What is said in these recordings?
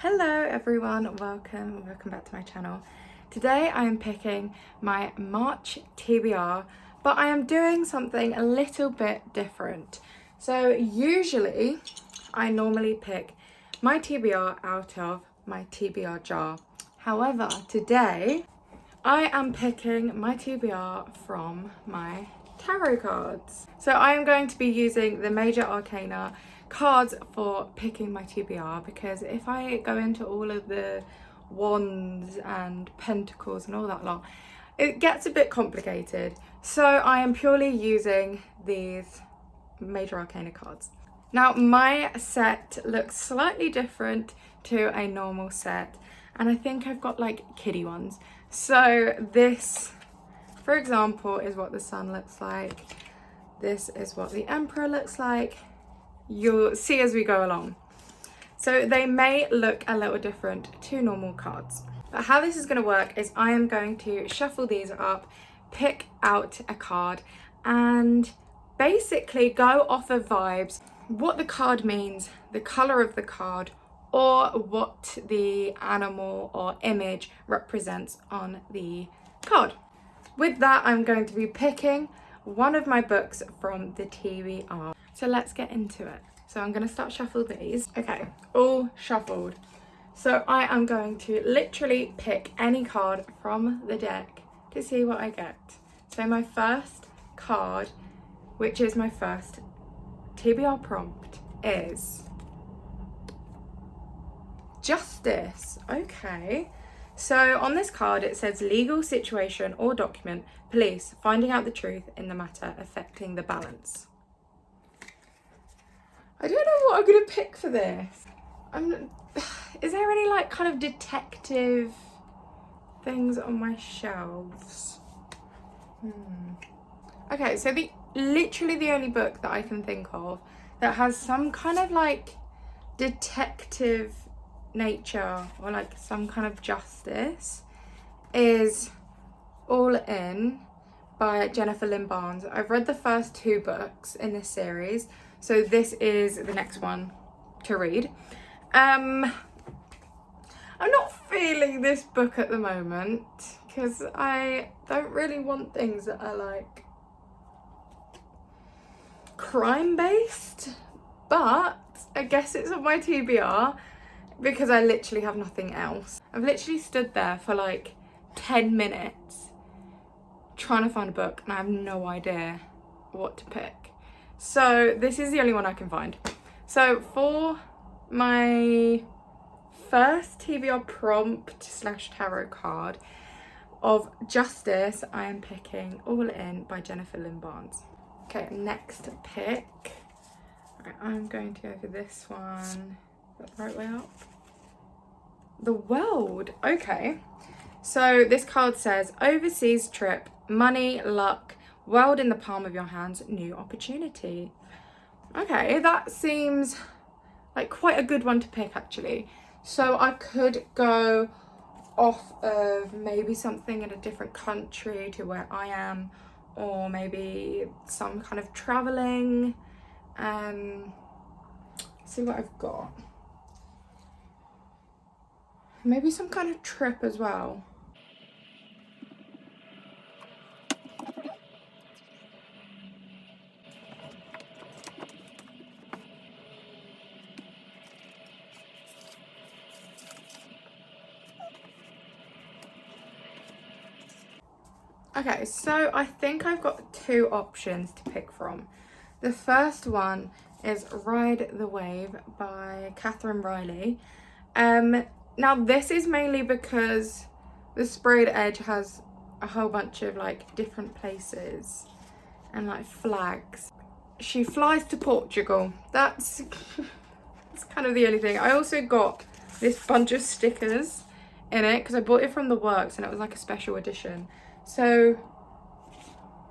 Hello everyone, welcome back to my channel. Today I am picking my March TBR, but I am doing something a little bit different. So usually I normally pick my TBR out of my TBR jar. However, today I am picking my TBR from my tarot cards. So I am going to be using the Major Arcana cards for picking my TBR, because if I go into all of the wands and pentacles and all that lot, it gets a bit complicated. So I am purely using these Major Arcana cards. Now my set looks slightly different to a normal set, and I think I've got like kiddie ones. So this, for example, is what the Sun looks like. This is what the Emperor looks like. You'll see as we go along. So they may look a little different to normal cards. But how this is going to work is I am going to shuffle these up, pick out a card, and basically go off of vibes, what the card means, the colour of the card, or what the animal or image represents on the card. With that, I'm going to be picking one of my books from the TBR. So let's get into it. So I'm going to start shuffle these. Okay, all shuffled. So I am going to literally pick any card from the deck to see what I get. So my first card, which is my first TBR prompt, is Justice. Okay. So on this card it says legal situation or document, police finding out the truth in the matter affecting the balance. I don't know what I'm gonna pick for this. Is there any like kind of detective things on my shelves? Okay, so literally the only book that I can think of that has some kind of like detective nature or like some kind of justice is All In by Jennifer Lynn Barnes. I've read the first two books in this series, so this is the next one to read. I'm not feeling this book at the moment because I don't really want things that are like crime based, but I guess it's on my TBR because I literally have nothing else. I've literally stood there for like 10 minutes trying to find a book and I have no idea what to pick. So this is the only one I can find. So for my first TBR prompt / tarot card of Justice, I am picking All In by Jennifer Lynn Barnes. Okay, next pick. Right, I'm going to go for this one. Is that the right way up? The World. Okay. So this card says overseas trip, money, luck, world in the palm of your hands, new opportunity. Okay, that seems like quite a good one to pick actually. So I could go off of maybe something in a different country to where I am, or maybe some kind of traveling. See what I've got. Maybe some kind of trip as well. Okay, so I think I've got two options to pick from. The first one is Ride the Wave by Catherine Riley. Now this is mainly because the sprayed edge has a whole bunch of like different places and like flags. She flies to Portugal. That's kind of the only thing. I also got this bunch of stickers in it because I bought it from the works and it was like a special edition. So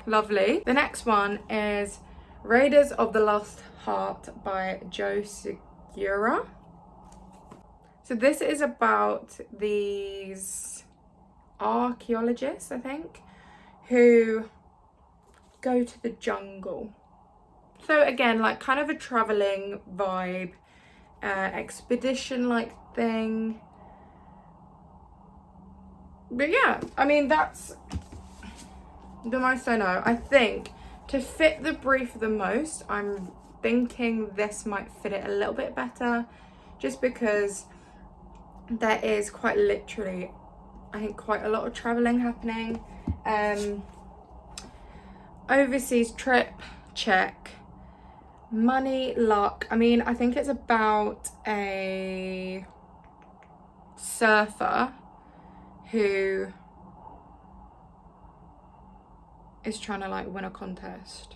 lovely. The next one is Raiders of the Lost Heart by Joe Segura. So this is about these archaeologists, I think, who go to the jungle. So again, like kind of a traveling vibe. expedition-like thing. But yeah, I mean, that's the most I know. I think to fit the brief the most, I'm thinking this might fit it a little bit better, just because there is quite literally, I think, quite a lot of traveling happening. Overseas trip, check. Money, luck. I mean, I think it's about a surfer who is trying to like win a contest.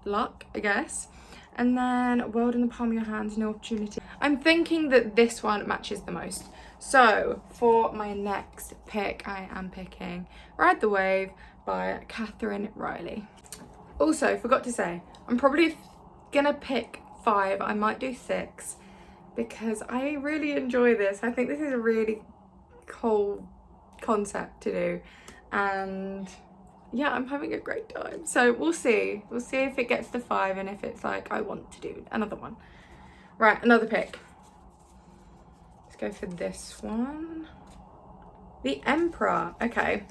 Luck, I guess. And then world in the palm of your hands, no opportunity. I'm thinking that this one matches the most. So for my next pick, I am picking Ride the Wave by Catherine Riley. Also, forgot to say, I'm probably gonna pick 5. I might do 6 because I really enjoy this. I think this is a really cool concept to do, and yeah, I'm having a great time. So we'll see if it gets to 5 and if it's like I want to do another one. Right, another pick. Let's go for this one. The Emperor. Okay,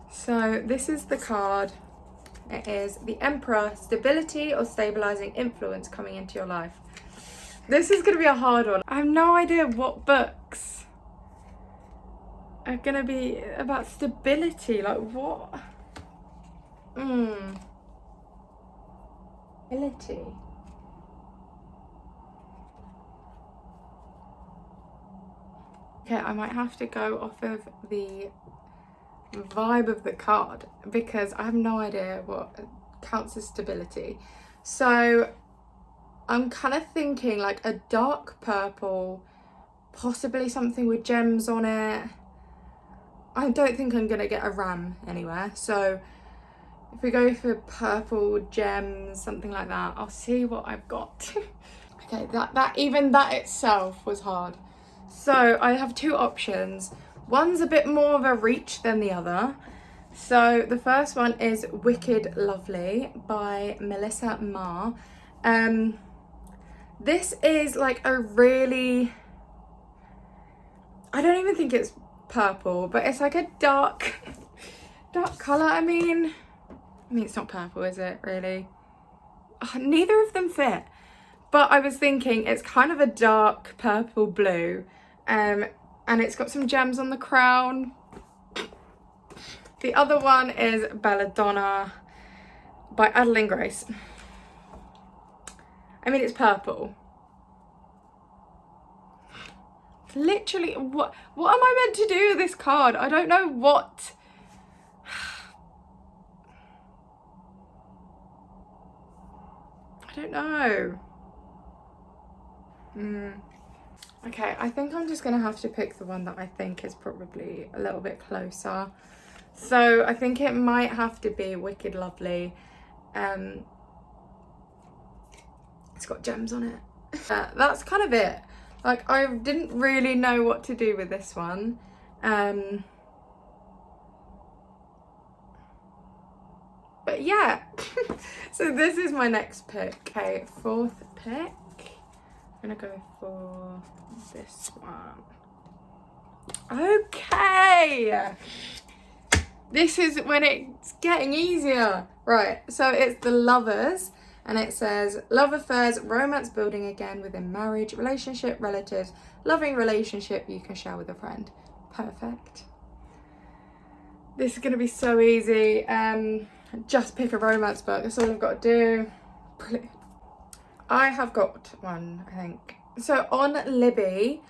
so this is the card. It is the Emperor, stability or stabilizing influence coming into your life. This is going to be a hard one. I have no idea what books are going to be about stability. Like what? Stability. Okay, I might have to go off of the vibe of the card because I have no idea what counts as stability. So I'm kind of thinking like a dark purple, possibly something with gems on it. I don't think I'm gonna get a ram anywhere, so if we go for purple gems, something like that, I'll see what I've got. Okay, that itself was hard. So I have 2 options. One's a bit more of a reach than the other. So the first one is Wicked Lovely by Melissa Ma. This is like a really, I don't even think it's purple, but it's like a dark colour. I mean it's not purple, is it, really? Neither of them fit. But I was thinking it's kind of a dark purple blue. And it's got some gems on the crown. The other one is Belladonna by Adeline Grace. I mean, it's purple. Literally, what am I meant to do with this card? I don't know what. I don't know. Okay, I think I'm just gonna have to pick the one that I think is probably a little bit closer. So I think it might have to be Wicked Lovely. It's got gems on it. That's kind of it. Like, I didn't really know what to do with this one. But yeah, so this is my next pick. Okay, 4th pick. I'm gonna go for this one. Okay, this is when it's getting easier. Right, so it's The Lovers, and it says love affairs, romance building again within marriage, relationship, relatives, loving relationship you can share with a friend. Perfect. This is gonna be so easy. Just pick a romance book. That's all I've got to do. Brilliant. I have got one, I think. So on Libby,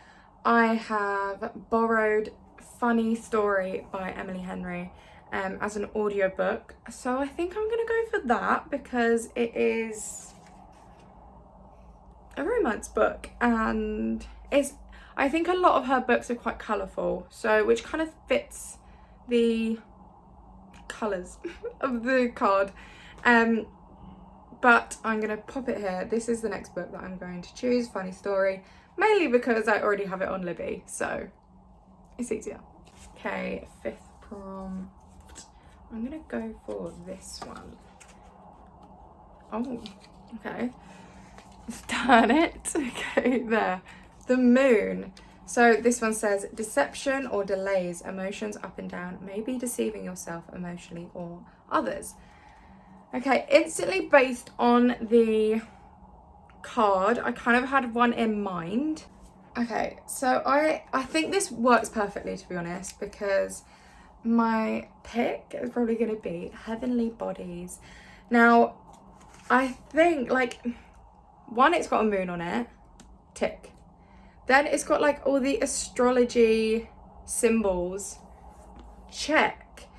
I have borrowed Funny Story by Emily Henry as an audiobook. So I think I'm gonna go for that because it is a romance book, and I think a lot of her books are quite colourful, so which kind of fits the colours of the card. But I'm gonna pop it here. This is the next book that I'm going to choose, Funny Story, mainly because I already have it on Libby, so it's easier. Okay, 5th prompt. I'm gonna go for this one. Oh, okay. Let's turn it. Okay, there. The moon. So this one says, deception or delays, emotions up and down, maybe deceiving yourself emotionally or others. Okay, instantly based on the card, I kind of had one in mind. Okay, so I think this works perfectly, to be honest, because my pick is probably going to be Heavenly Bodies. Now, I think, like, one, it's got a moon on it, tick. Then it's got, like, all the astrology symbols, check.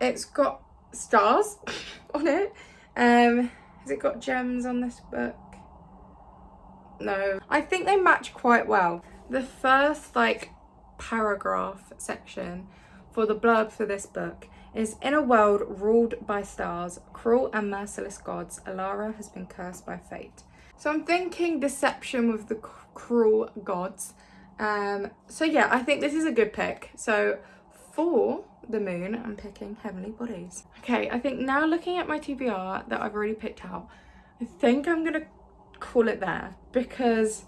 It's got stars on it. Has it got gems on this book? No. I think they match quite well. The first, like, paragraph section for the blurb for this book is, in a world ruled by stars, cruel and merciless gods, Alara has been cursed by fate. So I'm thinking deception with the cruel gods. So yeah, I think this is a good pick. So for the moon, I'm picking Heavenly Bodies. Okay, I think now looking at my TBR that I've already picked out, I think I'm gonna call it there, because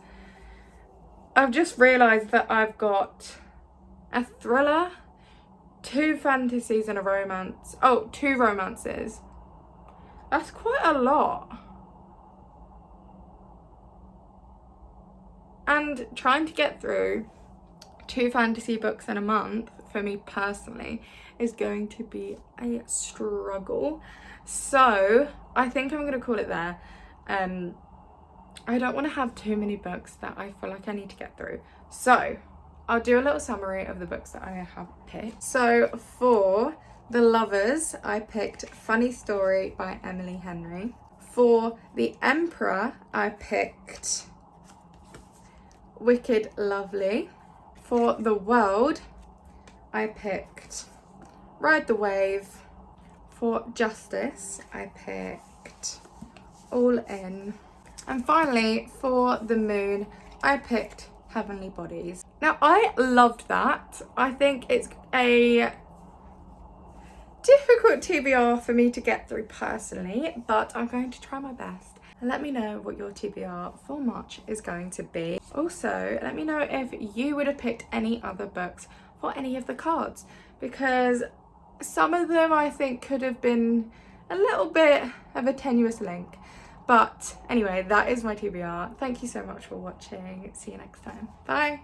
I've just realised that I've got a thriller, 2 fantasies and a romance. Oh, 2 romances. That's quite a lot. And trying to get through 2 fantasy books in a month, for me personally, is going to be a struggle. So I think I'm going to call it there. I don't want to have too many books that I feel like I need to get through. So I'll do a little summary of the books that I have picked. So for The Lovers, I picked Funny Story by Emily Henry. For The Emperor, I picked Wicked Lovely. For The World, I picked Ride the Wave. For Justice, I picked All In. And finally, for the moon, I picked Heavenly Bodies. Now, I loved that. I think it's a difficult TBR for me to get through personally, but I'm going to try my best. And let me know what your TBR for March is going to be. Also, let me know if you would have picked any other books for any of the cards, because some of them I think could have been a little bit of a tenuous link. But anyway, that is my TBR. Thank you so much for watching. See you next time. Bye.